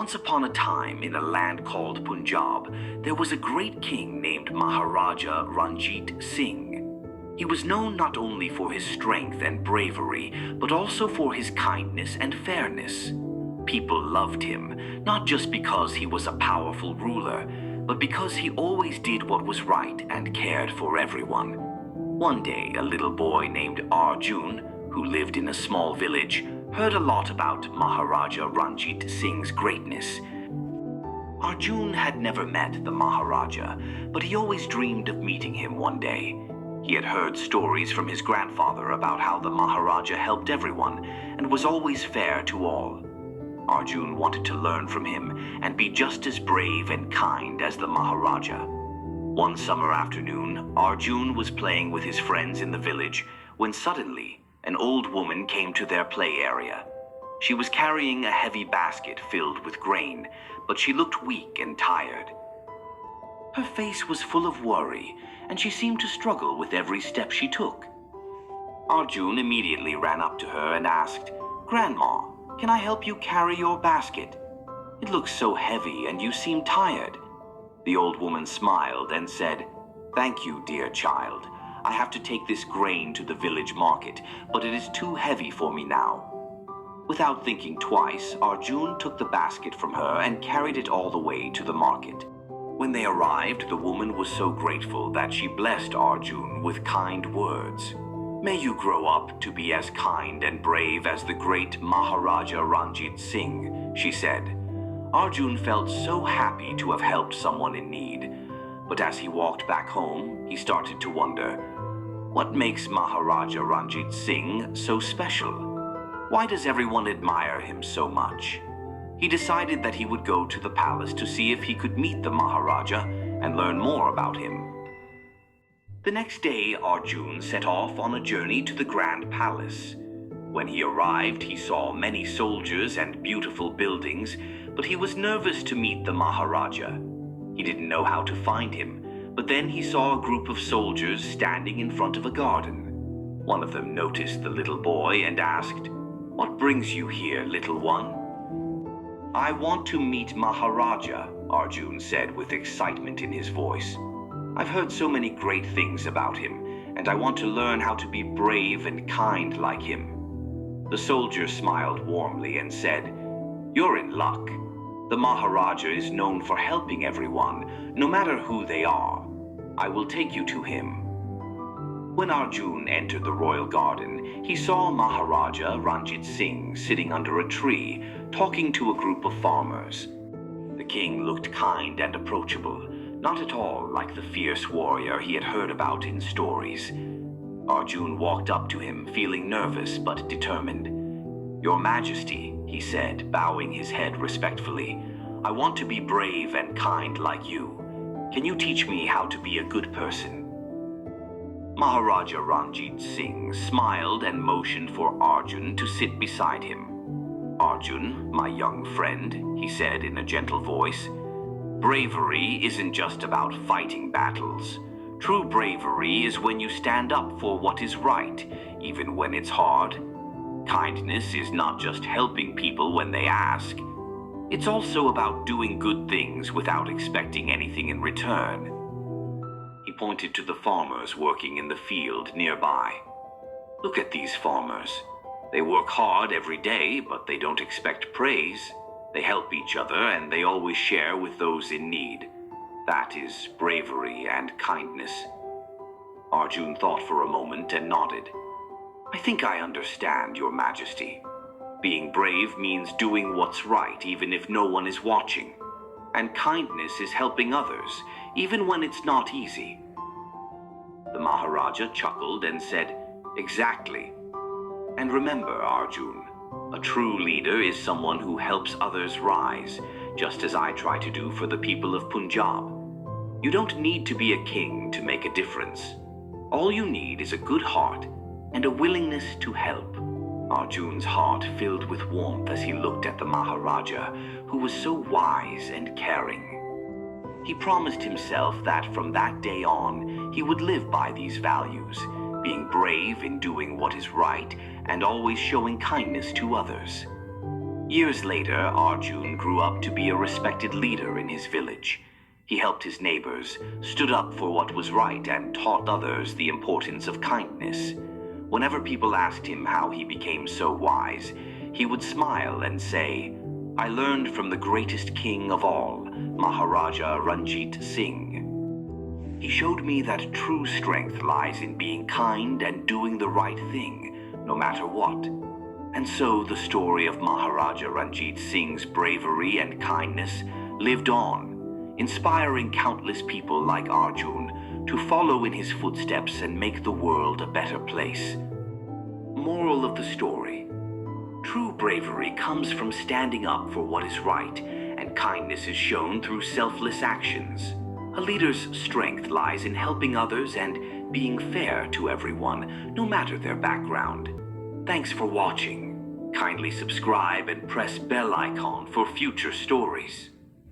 Once upon a time, in a land called Punjab, there was a great king named Maharaja Ranjit Singh. He was known not only for his strength and bravery, but also for his kindness and fairness. People loved him, not just because he was a powerful ruler, but because he always did what was right and cared for everyone. One day, a little boy named Arjun, who lived in a small village, heard a lot about Maharaja Ranjit Singh's greatness. Arjun had never met the Maharaja, but he always dreamed of meeting him one day. He had heard stories from his grandfather about how the Maharaja helped everyone and was always fair to all. Arjun wanted to learn from him and be just as brave and kind as the Maharaja. One summer afternoon, Arjun was playing with his friends in the village when suddenly an old woman came to their play area. She was carrying a heavy basket filled with grain, but she looked weak and tired. Her face was full of worry, and she seemed to struggle with every step she took. Arjun immediately ran up to her and asked, "Grandma, can I help you carry your basket? It looks so heavy and you seem tired." The old woman smiled and said, "Thank you, dear child. I have to take this grain to the village market, but it is too heavy for me now." Without thinking twice, Arjun took the basket from her and carried it all the way to the market. When they arrived, the woman was so grateful that she blessed Arjun with kind words. "May you grow up to be as kind and brave as the great Maharaja Ranjit Singh," she said. Arjun felt so happy to have helped someone in need. But as he walked back home, he started to wonder, what makes Maharaja Ranjit Singh so special? Why does everyone admire him so much? He decided that he would go to the palace to see if he could meet the Maharaja and learn more about him. The next day, Arjun set off on a journey to the Grand Palace. When he arrived, he saw many soldiers and beautiful buildings, but he was nervous to meet the Maharaja. He didn't know how to find him, but then he saw a group of soldiers standing in front of a garden. One of them noticed the little boy and asked, "What brings you here, little one?" "I want to meet Maharaja," Arjun said with excitement in his voice. "I've heard so many great things about him, and I want to learn how to be brave and kind like him." The soldier smiled warmly and said, "You're in luck. The Maharaja is known for helping everyone, no matter who they are. I will take you to him." When Arjun entered the royal garden, he saw Maharaja Ranjit Singh sitting under a tree, talking to a group of farmers. The king looked kind and approachable, not at all like the fierce warrior he had heard about in stories. Arjun walked up to him, feeling nervous but determined. "Your Majesty," he said, bowing his head respectfully, "I want to be brave and kind like you. Can you teach me how to be a good person?" Maharaja Ranjit Singh smiled and motioned for Arjun to sit beside him. "Arjun, my young friend," he said in a gentle voice, "bravery isn't just about fighting battles. True bravery is when you stand up for what is right, even when it's hard. Kindness is not just helping people when they ask. It's also about doing good things without expecting anything in return." He pointed to the farmers working in the field nearby. "Look at these farmers. They work hard every day, but they don't expect praise. They help each other and they always share with those in need. That is bravery and kindness." Arjun thought for a moment and nodded. "I think I understand, Your Majesty. Being brave means doing what's right even if no one is watching. And kindness is helping others, even when it's not easy." The Maharaja chuckled and said, "Exactly. And remember, Arjun, a true leader is someone who helps others rise, just as I try to do for the people of Punjab. You don't need to be a king to make a difference. All you need is a good heart and a willingness to help." Arjun's heart filled with warmth as he looked at the Maharaja, who was so wise and caring. He promised himself that from that day on, he would live by these values, being brave in doing what is right and always showing kindness to others. Years later, Arjun grew up to be a respected leader in his village. He helped his neighbors, stood up for what was right, and taught others the importance of kindness. Whenever people asked him how he became so wise, he would smile and say, "I learned from the greatest king of all, Maharaja Ranjit Singh. He showed me that true strength lies in being kind and doing the right thing, no matter what." And so the story of Maharaja Ranjit Singh's bravery and kindness lived on, inspiring countless people like Arjun to follow in his footsteps and make the world a better place. Moral of the story: true bravery comes from standing up for what is right, and kindness is shown through selfless actions. A leader's strength lies in helping others and being fair to everyone, no matter their background. Thanks for watching. Kindly subscribe and press bell icon for future stories.